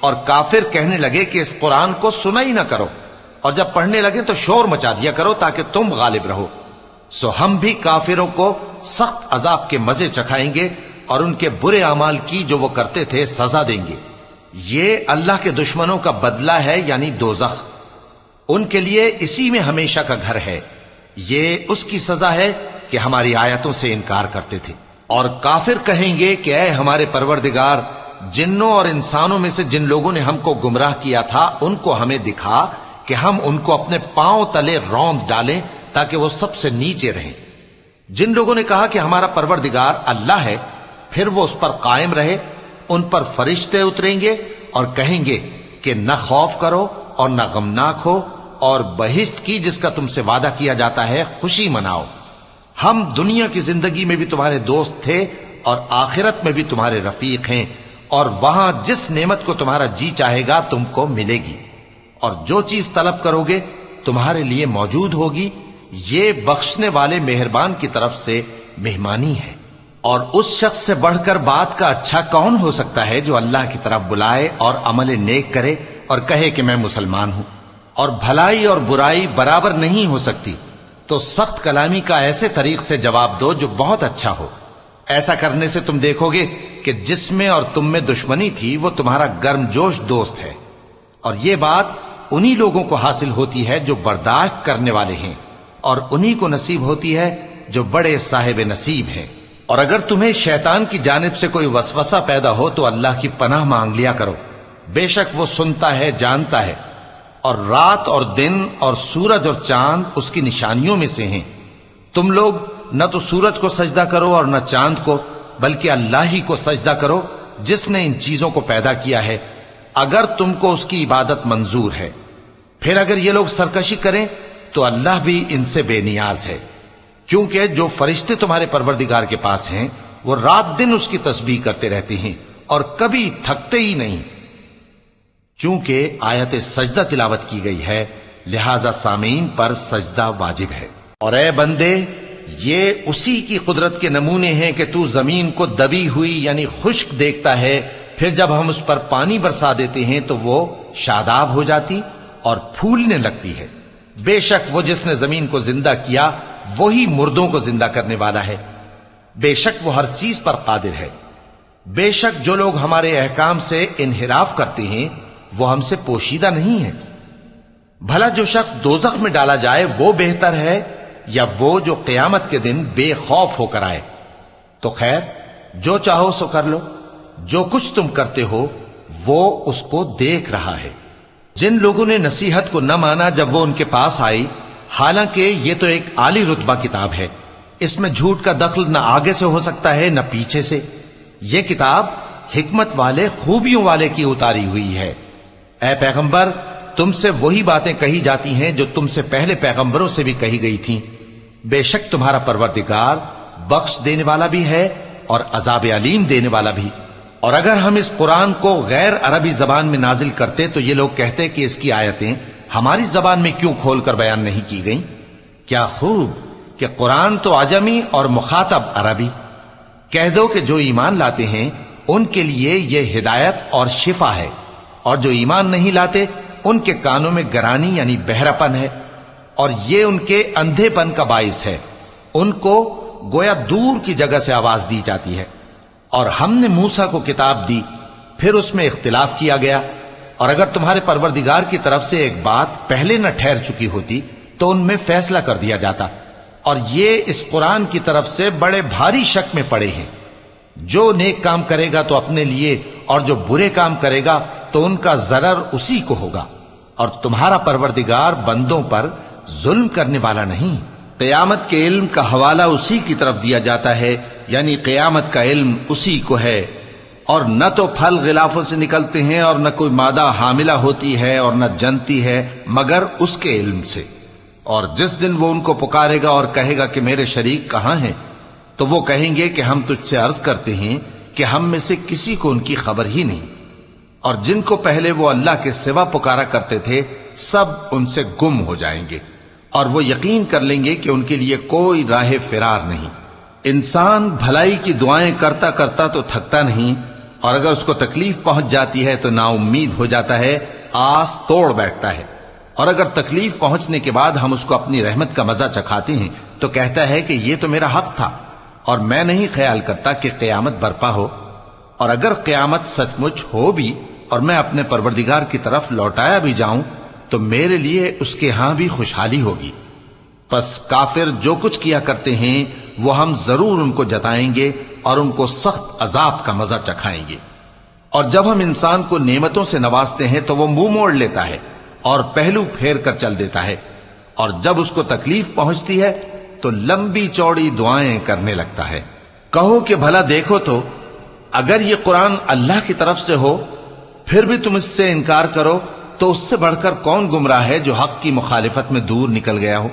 اور کافر کہنے لگے کہ اس قرآن کو سنا ہی نہ کرو، اور جب پڑھنے لگے تو شور مچا دیا کرو تاکہ تم غالب رہو۔ سو ہم بھی کافروں کو سخت عذاب کے مزے چکھائیں گے اور ان کے برے اعمال کی جو وہ کرتے تھے سزا دیں گے۔ یہ اللہ کے دشمنوں کا بدلہ ہے، یعنی دوزخ، ان کے لیے اسی میں ہمیشہ کا گھر ہے۔ یہ اس کی سزا ہے کہ ہماری آیتوں سے انکار کرتے تھے۔ اور کافر کہیں گے کہ اے ہمارے پروردگار، جنوں اور انسانوں میں سے جن لوگوں نے ہم کو گمراہ کیا تھا ان کو ہمیں دکھا کہ ہم ان کو اپنے پاؤں تلے روند ڈالیں تاکہ وہ سب سے نیچے رہیں۔ جن لوگوں نے کہا کہ ہمارا پروردگار اللہ ہے، پھر وہ اس پر قائم رہے، ان پر فرشتے اتریں گے اور کہیں گے کہ نہ خوف کرو اور نہ غمناک ہو، اور بہشت کی جس کا تم سے وعدہ کیا جاتا ہے خوشی مناؤ۔ ہم دنیا کی زندگی میں بھی تمہارے دوست تھے اور آخرت میں بھی تمہارے رفیق ہیں، اور وہاں جس نعمت کو تمہارا جی چاہے گا تم کو ملے گی، اور جو چیز طلب کرو گے تمہارے لیے موجود ہوگی۔ یہ بخشنے والے مہربان کی طرف سے مہمانی ہے۔ اور اس شخص سے بڑھ کر بات کا اچھا کون ہو سکتا ہے جو اللہ کی طرف بلائے اور عمل نیک کرے اور کہے کہ میں مسلمان ہوں۔ اور بھلائی اور برائی برابر نہیں ہو سکتی، تو سخت کلامی کا ایسے طریق سے جواب دو جو بہت اچھا ہو۔ ایسا کرنے سے تم دیکھو گے کہ جس میں اور تم میں دشمنی تھی وہ تمہارا گرم جوش دوست ہے۔ اور یہ بات انہی لوگوں کو حاصل ہوتی ہے جو برداشت کرنے والے ہیں، اور انہی کو نصیب ہوتی ہے جو بڑے صاحب نصیب ہیں۔ اور اگر تمہیں شیطان کی جانب سے کوئی وسوسہ پیدا ہو تو اللہ کی پناہ مانگ لیا کرو، بے شک وہ سنتا ہے، جانتا ہے۔ اور رات اور دن اور سورج اور چاند اس کی نشانیوں میں سے ہیں۔ تم لوگ نہ تو سورج کو سجدہ کرو اور نہ چاند کو، بلکہ اللہ ہی کو سجدہ کرو جس نے ان چیزوں کو پیدا کیا ہے، اگر تم کو اس کی عبادت منظور ہے۔ پھر اگر یہ لوگ سرکشی کریں تو اللہ بھی ان سے بے نیاز ہے، کیونکہ جو فرشتے تمہارے پروردگار کے پاس ہیں وہ رات دن اس کی تسبیح کرتے رہتے ہیں اور کبھی تھکتے ہی نہیں۔ چونکہ آیت سجدہ تلاوت کی گئی ہے لہذا سامعین پر سجدہ واجب ہے۔ اور اے بندے، یہ اسی کی قدرت کے نمونے ہیں کہ تو زمین کو دبی ہوئی یعنی خشک دیکھتا ہے، پھر جب ہم اس پر پانی برسا دیتے ہیں تو وہ شاداب ہو جاتی اور پھولنے لگتی ہے۔ بے شک وہ جس نے زمین کو زندہ کیا وہی مردوں کو زندہ کرنے والا ہے، بے شک وہ ہر چیز پر قادر ہے۔ بے شک جو لوگ ہمارے احکام سے انحراف کرتے ہیں وہ ہم سے پوشیدہ نہیں ہے۔ بھلا جو شخص دوزخ میں ڈالا جائے وہ بہتر ہے یا وہ جو قیامت کے دن بے خوف ہو کر آئے؟ تو خیر، جو چاہو سو کر لو، جو کچھ تم کرتے ہو وہ اس کو دیکھ رہا ہے۔ جن لوگوں نے نصیحت کو نہ مانا جب وہ ان کے پاس آئی، حالانکہ یہ تو ایک عالی رتبہ کتاب ہے، اس میں جھوٹ کا دخل نہ آگے سے ہو سکتا ہے نہ پیچھے سے۔ یہ کتاب حکمت والے، خوبیوں والے کی اتاری ہوئی ہے۔ اے پیغمبر، تم سے وہی باتیں کہی جاتی ہیں جو تم سے پہلے پیغمبروں سے بھی کہی گئی تھیں۔ بے شک تمہارا پروردگار بخش دینے والا بھی ہے اور عذاب علیم دینے والا بھی۔ اور اگر ہم اس قرآن کو غیر عربی زبان میں نازل کرتے تو یہ لوگ کہتے کہ اس کی آیتیں ہماری زبان میں کیوں کھول کر بیان نہیں کی گئیں؟ کیا خوب کہ قرآن تو عجمی اور مخاطب عربی۔ کہہ دو کہ جو ایمان لاتے ہیں ان کے لیے یہ ہدایت اور شفا ہے، اور جو ایمان نہیں لاتے ان کے کانوں میں گرانی یعنی بہراپن ہے، اور یہ ان کے اندھے پن کا باعث ہے۔ ان کو گویا دور کی جگہ سے آواز دی جاتی ہے۔ اور ہم نے موسیٰ کو کتاب دی، پھر اس میں اختلاف کیا گیا، اور اگر تمہارے پروردگار کی طرف سے ایک بات پہلے نہ ٹھہر چکی ہوتی تو ان میں فیصلہ کر دیا جاتا۔ اور یہ اس قرآن کی طرف سے بڑے بھاری شک میں پڑے ہیں۔ جو نیک کام کرے گا تو اپنے لیے، اور جو برے کام کرے گا تو ان کا ضرر اسی کو ہوگا، اور تمہارا پروردگار بندوں پر ظلم کرنے والا نہیں۔ قیامت کے علم کا حوالہ اسی کی طرف دیا جاتا ہے، یعنی قیامت کا علم اسی کو ہے۔ اور نہ تو پھل غلافوں سے نکلتے ہیں اور نہ کوئی مادہ حاملہ ہوتی ہے اور نہ جنتی ہے مگر اس کے علم سے۔ اور جس دن وہ ان کو پکارے گا اور کہے گا کہ میرے شریک کہاں ہیں، تو وہ کہیں گے کہ ہم تجھ سے عرض کرتے ہیں کہ ہم میں سے کسی کو ان کی خبر ہی نہیں۔ اور جن کو پہلے وہ اللہ کے سوا پکارا کرتے تھے سب ان سے گم ہو جائیں گے، اور وہ یقین کر لیں گے کہ ان کے لیے کوئی راہ فرار نہیں۔ انسان بھلائی کی دعائیں کرتا کرتا تو تھکتا نہیں، اور اگر اس کو تکلیف پہنچ جاتی ہے تو نا امید ہو جاتا ہے، آس توڑ بیٹھتا ہے، اور اگر تکلیف پہنچنے کے بعد ہم اس کو اپنی رحمت کا مزہ چکھاتے ہیں تو کہتا ہے کہ یہ تو میرا حق تھا اور میں نہیں خیال کرتا کہ قیامت برپا ہو۔ اور اگر قیامت سچ مچ ہو بھی اور میں اپنے پروردگار کی طرف لوٹایا بھی جاؤں تو میرے لیے اس کے ہاں بھی خوشحالی ہوگی۔ پس کافر جو کچھ کیا کرتے ہیں وہ ہم ضرور ان کو جتائیں گے اور ان کو سخت عذاب کا مزہ چکھائیں گے۔ اور جب ہم انسان کو نعمتوں سے نوازتے ہیں تو وہ منہ موڑ لیتا ہے اور پہلو پھیر کر چل دیتا ہے، اور جب اس کو تکلیف پہنچتی ہے تو لمبی چوڑی دعائیں کرنے لگتا ہے۔ کہو کہ بھلا دیکھو تو اگر یہ قرآن اللہ کی طرف سے ہو پھر بھی تم اس سے انکار کرو تو اس سے بڑھ کر کون گمراہ ہے جو حق کی مخالفت میں دور نکل گیا ہو۔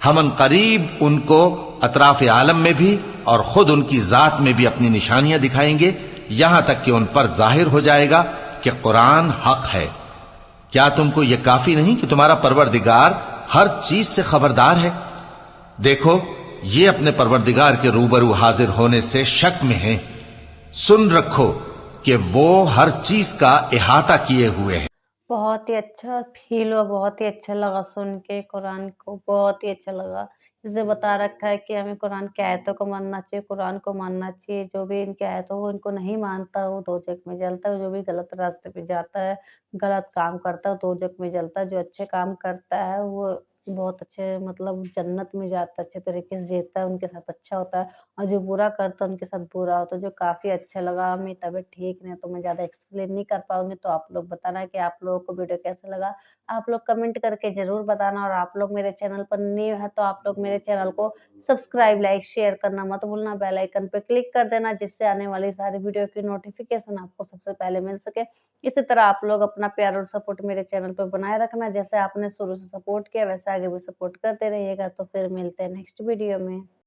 ہم ان قریب ان کو اطراف عالم میں بھی اور خود ان کی ذات میں بھی اپنی نشانیاں دکھائیں گے، یہاں تک کہ ان پر ظاہر ہو جائے گا کہ قرآن حق ہے۔ کیا تم کو یہ کافی نہیں کہ تمہارا پروردگار ہر چیز سے خبردار ہے؟ دیکھو یہ اپنے پروردگار کے روبرو حاضر ہونے سے شک میں ہیں، سن رکھو کہ وہ ہر چیز کا احاطہ کیے ہوئے ہیں۔ بہت ہی اچھا فیل ہوا، بہت ہی اچھا لگا سن کے، قرآن کو بہت ہی اچھا لگا۔ اسے بتا رکھا ہے کہ ہمیں قرآن کی آیتوں کو ماننا چاہیے، قرآن کو ماننا چاہیے۔ جو بھی ان کی آیتوں کو ان کو نہیں مانتا وہ دوزخ میں جلتا ہے، جو بھی غلط راستے پہ جاتا ہے، غلط کام کرتا ہے دوزخ میں جلتا ہے، جو اچھے کام کرتا ہے وہ بہت اچھے مطلب جنت میں جاتا ہے، اچھے طریقے سے جیتا ہے، ان کے ساتھ اچھا ہوتا ہے، اور جو برا کرتا ہے ان کے ساتھ برا ہوتا ہے، جو کافی اچھا لگا۔ میری طبیعت ٹھیک نہیں ہے تو میں زیادہ ایکسپلین نہیں کر پاؤں گی، تو آپ لوگ بتانا کہ آپ لوگوں کو ویڈیو کیسا لگا، آپ لوگ کمنٹ کر کے ضرور بتانا، اور آپ لوگ میرے چینل پر نیو ہے تو آپ لوگ میرے چینل کو سبسکرائب، لائک، شیئر کرنا مت بھولنا، بیل آئیکن پہ کلک کر دینا جس سے آنے والی ساری ویڈیو کی نوٹیفیکیشن آپ کو سب سے پہلے مل سکے۔ اسی طرح آپ لوگ اپنا پیار اور سپورٹ میرے چینل پہ بنائے رکھنا، جیسے آپ نے شروع سے سپورٹ کیا ویسے آگے بھی سپورٹ کرتے رہیے گا۔ تو پھر ملتے ہیں نیکسٹ ویڈیو میں۔